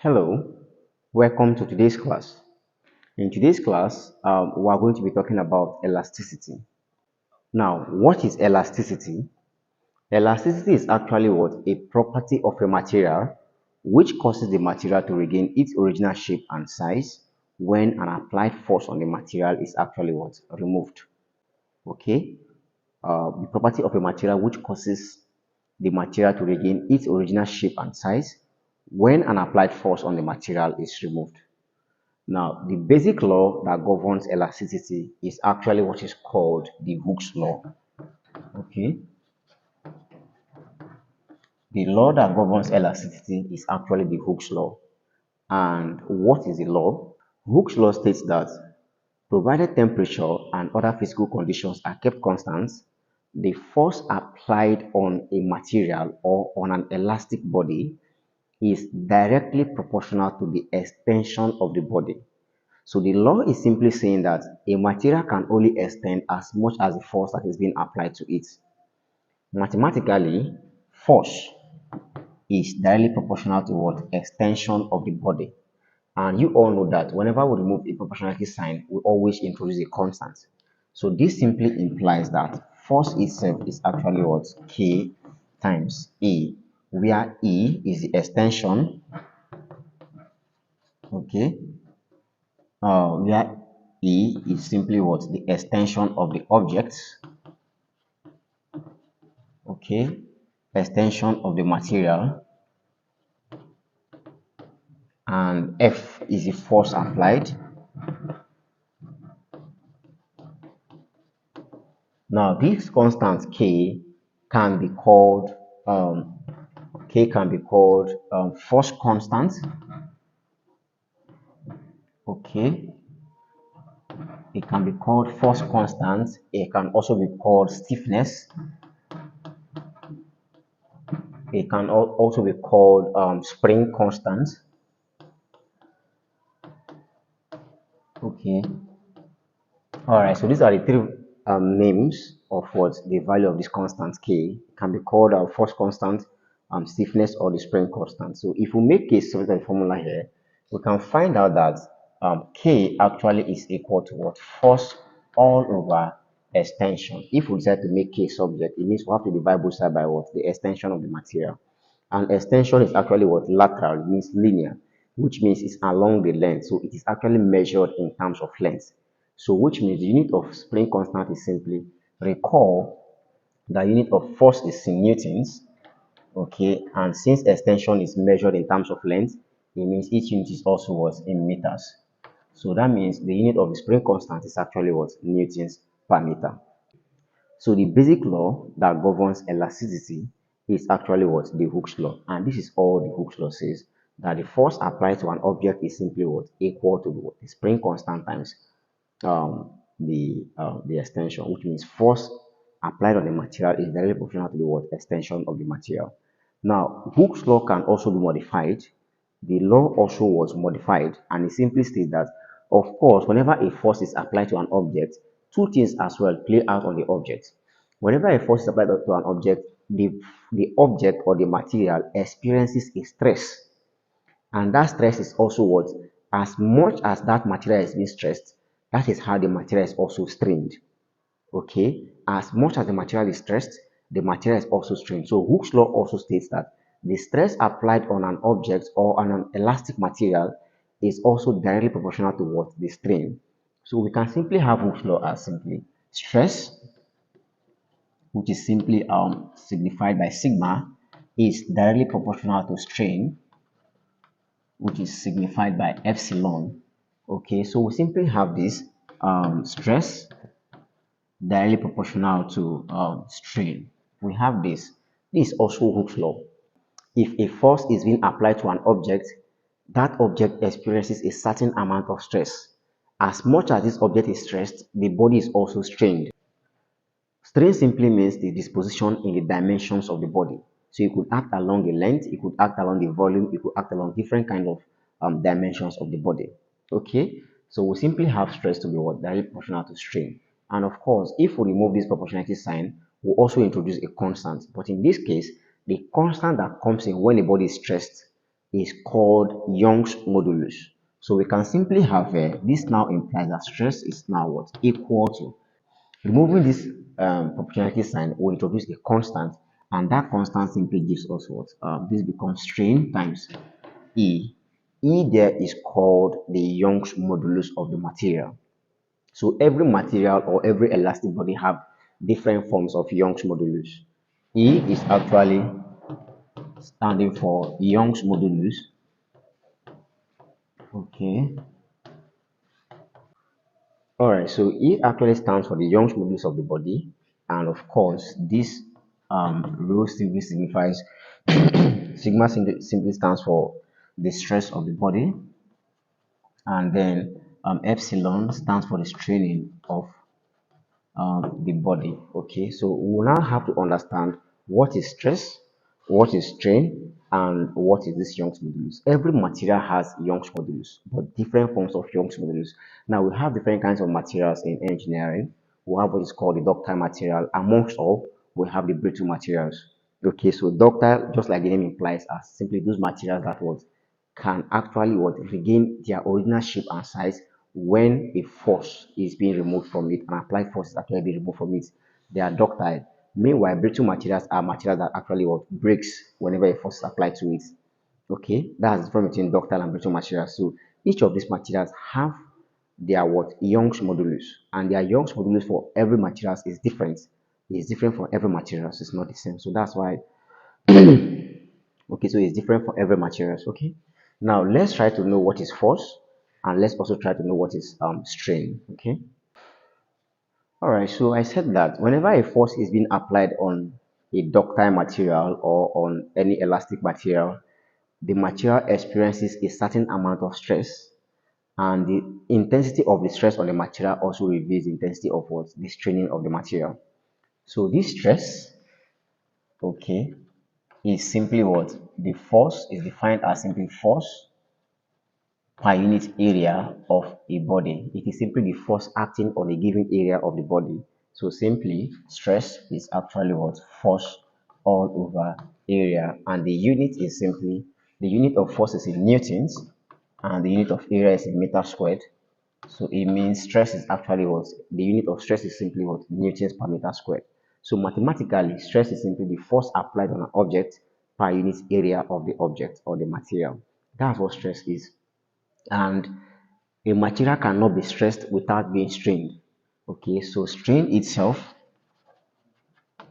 Hello, welcome to today's class. In today's class, we are going to be talking about elasticity. Now, what is elasticity? Elasticity is actually what? A property of a material which causes the material to regain its original shape and size when an applied force on the material is actually what? Removed. Okay? The property of a material which causes the material to regain its original shape and size when an applied force on the material is removed. Now, the basic law that governs elasticity is actually what is called the Hooke's law. Okay, the law that governs elasticity is actually the Hooke's law. And what is the law? Hooke's law states that provided temperature and other physical conditions are kept constant, the force applied on a material or on an elastic body is directly proportional to the extension of the body. So the law is simply saying that a material can only extend as much as the force that is being applied to it. Mathematically, force is directly proportional to what? Extension of the body. And you all know that whenever we remove a proportionality sign, we always introduce a constant. So this simply implies that force itself is actually what? K times E, where E is the extension, okay, where E is simply what? The extension of the object, okay, extension of the material, and F is the force applied. Now this constant can be called um, K can be called force constant, okay. It can be called force constant. It can also be called stiffness. It can also be called spring constant. Okay. All right. So these are the three names of what the value of this constant K. It can be called force constant, stiffness, or the spring constant. So if we make a simple formula here, we can find out that K actually is equal to what? Force all over extension. If we decide to make K subject, it means we have to divide both sides by what? The extension of the material. And extension is actually what? Lateral. It means linear, which means it's along the length. So it is actually measured in terms of length. So which means the unit of spring constant is simply, recall, the unit of force is in newtons, okay, and since extension is measured in terms of length, it means each unit is also what? In meters. So that means the unit of the spring constant is actually what? Newtons per meter. So the basic law that governs elasticity is actually what? The Hooke's law. And this is all the Hooke's law says, that the force applied to an object is simply what? Equal to what? The spring constant times the extension, which means force applied on the material is directly proportional to the what? Extension of the material. Now, Hooke's law can also be modified. The law also was modified, and it simply states that, of course, whenever a force is applied to an object, two things as well play out on the object. Whenever a force is applied to an object, the object or the material experiences a stress. And that stress is also what? As much as that material is being stressed, that is how the material is also strained. Okay? As much as the material is stressed, the material is also strained. So Hooke's law also states that the stress applied on an object or on an elastic material is also directly proportional to what? The strain. So we can simply have Hooke's law as simply stress, which is simply signified by sigma, is directly proportional to strain, which is signified by epsilon. Okay, so we simply have this stress directly proportional to strain. We have this. This is also Hooke's law. If a force is being applied to an object, that object experiences a certain amount of stress. As much as this object is stressed, the body is also strained. Strain simply means the disposition in the dimensions of the body. So it could act along the length, it could act along the volume, it could act along different kind of dimensions of the body. Okay, so we simply have stress to be what? Directly proportional to strain. And of course, if we remove this proportionality sign, we'll also introduce a constant. But in this case, the constant that comes in when the body is stressed is called Young's modulus. So we can simply have this now implies that stress is now what equal to removing this proportionality sign will introduce a constant, and that constant simply gives us what this becomes strain times E. E there is called the Young's modulus of the material. So every material or every elastic body have different forms of Young's modulus. E is actually standing for Young's modulus. Okay. All right. So E actually stands for the Young's modulus of the body, and of course, this rho simply signifies sigma simply stands for the stress of the body, and then epsilon stands for the straining of the body. Okay, so we will now have to understand what is stress, what is strain, and what is this Young's modulus. Every material has Young's modulus, but different forms of Young's modulus. Now we have different kinds of materials in engineering. We have what is called the ductile material. Amongst all, we have the brittle materials. Okay, so ductile, just like the name implies, are simply those materials that what can actually what regain their original shape and size when a force is being removed from it, and applied force is actually being removed from it. They are ductile. Meanwhile, brittle materials are materials that actually what breaks whenever a force is applied to it. Okay, that's the difference between ductile and brittle materials. So each of these materials have their what Young's modulus, and their Young's modulus for every materials is different. It's different for every materials. It's not the same. So that's why okay, so it's different for every materials. Okay, now let's try to know what is force, and let's also try to know what is strain. Okay, all right, so I said that whenever a force is being applied on a ductile material or on any elastic material, the material experiences a certain amount of stress, and the intensity of the stress on the material also reveals the intensity of what the straining of the material. So this stress, okay, is simply what the force is defined as simply force per unit area of a body. It is simply the force acting on a given area of the body. So simply, stress is actually what force all over area, and the unit is simply the unit of force is in newtons, and the unit of area is in meter squared. So it means stress is actually what the unit of stress is simply what newtons per meter squared. So mathematically, stress is simply the force applied on an object per unit area of the object or the material. That's what stress is, and a material cannot be stressed without being strained. Okay, so strain itself,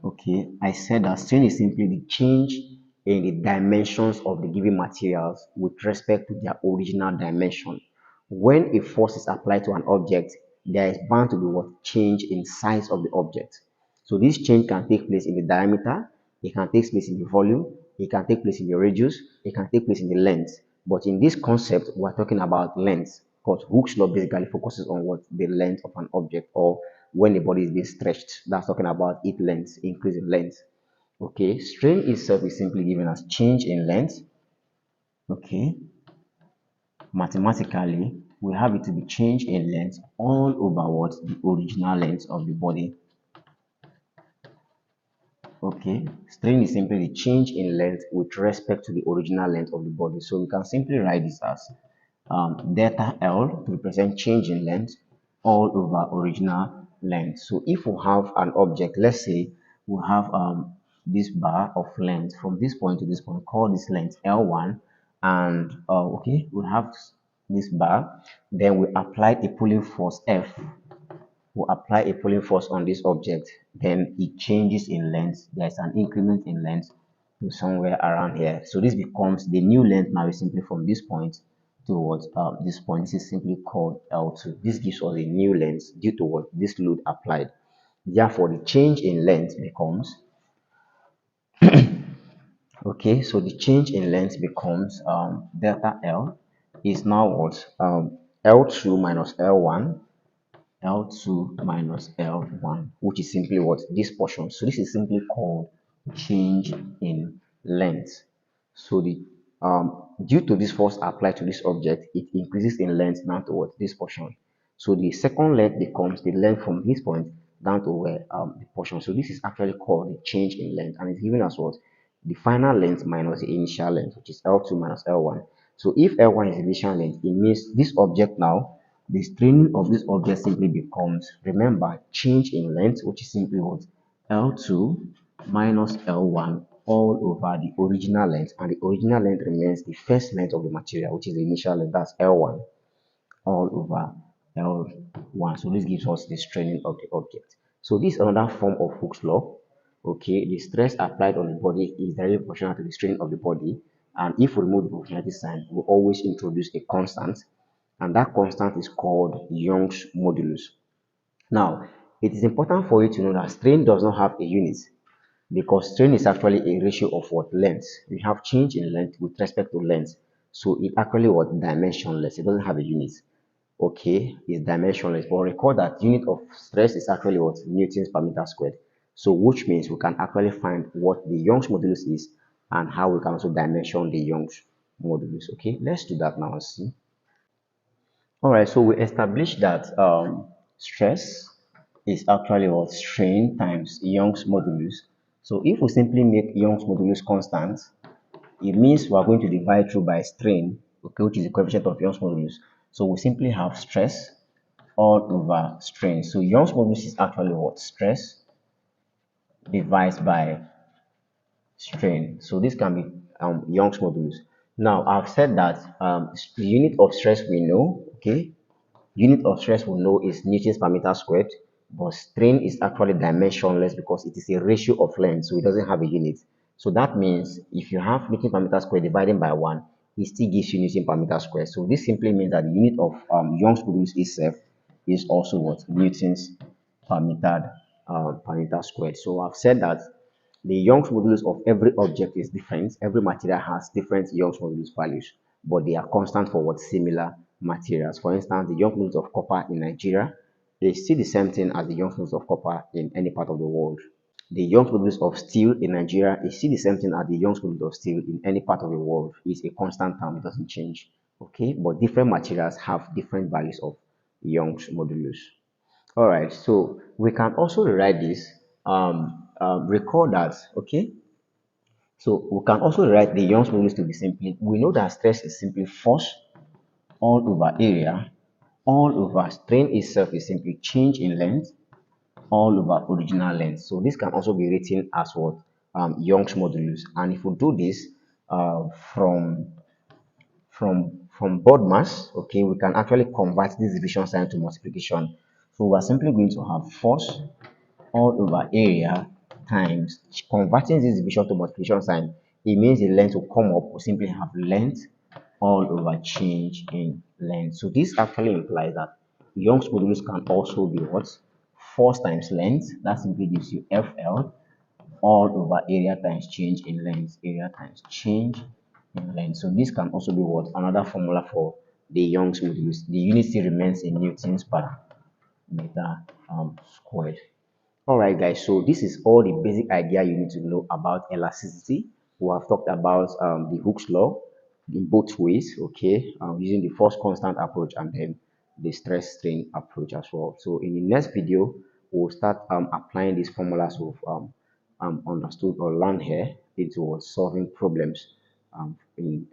okay, I said that strain is simply the change in the dimensions of the given materials with respect to their original dimension. When a force is applied to an object, there is bound to be what change in size of the object. So this change can take place in the diameter, it can take place in the volume, it can take place in the radius, it can take place in the length. But in this concept, we're talking about length, because Hooke's law basically focuses on what the length of an object, or when the body is being stretched, that's talking about its length, increase in length. Okay, strain itself is simply given as change in length. Okay, mathematically, we have it to be change in length all over what the original length of the body. Okay, strain is simply the change in length with respect to the original length of the body. So we can simply write this as delta L to represent change in length all over original length. So if we have an object, let's say we have this bar of length from this point to this point, call this length L1, and okay, we have this bar, then we apply a pulling force F, will apply a pulling force on this object, then it changes in length. There's an increment in length to somewhere around here. So this becomes the new length now is simply from this point towards this point. This is simply called L2. This gives us a new length due to what this load applied. Therefore, the change in length becomes okay. So the change in length becomes delta L is now what L2 minus L1 L2 minus L1, which is simply what this portion. So this is simply called change in length. So the due to this force applied to this object, it increases in length down to what this portion. So the second length becomes the length from this point down to where the portion. So this is actually called the change in length, and it's given us what the final length minus the initial length, which is L2 minus L1. So if L1 is the initial length, it means this object now, the straining of this object simply becomes, remember, change in length, which is simply what? L2 minus L1 all over the original length, and the original length remains the first length of the material, which is the initial length, that's L1 all over L1. So this gives us the straining of the object. So this is another form of Hooke's law. Okay, the stress applied on the body is directly proportional to the strain of the body. And if we remove the proportionality sign, we always introduce a constant, and that constant is called Young's modulus. Now, it is important for you to know that strain does not have a unit, because strain is actually a ratio of what? Length. We have change in length with respect to length. So it actually what? Dimensionless. It doesn't have a unit. Okay, it's dimensionless. But recall that unit of stress is actually what? Newtons per meter squared. So which means we can actually find what the Young's modulus is and how we can also dimension the Young's modulus. Okay, let's do that now and see. All right, so we established that stress is actually what? Strain times Young's modulus. So if we simply make Young's modulus constant, it means we are going to divide through by strain, okay, which is the coefficient of Young's modulus. So we simply have stress all over strain. So Young's modulus is actually what? Stress divided by strain. So this can be Young's modulus. Now I've said that the unit of stress we know, okay, unit of stress we know is Newtons per meter squared, but strain is actually dimensionless because it is a ratio of length, so it doesn't have a unit. So that means if you have Newton per meter squared divided by 1, it still gives you Newton per meter squared. So this simply means that the unit of Young's modulus itself is also what? Newtons per meter squared. So I've said that the Young's modulus of every object is different. Every material has different Young's modulus values, but they are constant for what? Similar materials. For instance, the Young's modulus of copper in Nigeria is still the same thing as the Young's modulus of copper in any part of the world. The Young's modulus of steel in Nigeria is still the same thing as the Young's modulus of steel in any part of the world. It's a constant term, it doesn't change. Okay, but different materials have different values of Young's modulus. All right, so we can also rewrite this. Recall that, okay, so we can also write the Young's modulus to be simply, we know that stress is simply force all over area, all over strain itself is simply change in length, all over original length. So this can also be written as what? Young's modulus. And if we do this uh, from board mass, okay, we can actually convert this division sign to multiplication. So we are simply going to have force all over area times, converting this division to multiplication sign, it means the length will come up. We simply have length all over change in length. So this actually implies that Young's modulus can also be what? Force times length. That simply gives you FL all over area times change in length. Area times change in length. So this can also be what? Another formula for the Young's modulus. The unit still remains in newtons per meter squared. All right, guys, so this is all the basic idea you need to know about elasticity. We have talked about the Hooke's law in both ways, okay, using the force constant approach and then the stress strain approach as well. So in the next video, we'll start applying these formulas we've understood or learned here into solving problems in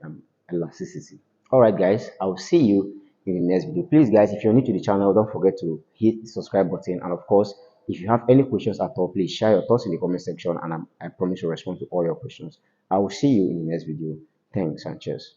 elasticity. All right, guys, I'll see you in the next video. Please, guys, if you're new to the channel, don't forget to hit the subscribe button. And of course, if you have any questions at all, please share your thoughts in the comment section, and I promise to respond to all your questions. I will see you in the next video. Thanks and cheers.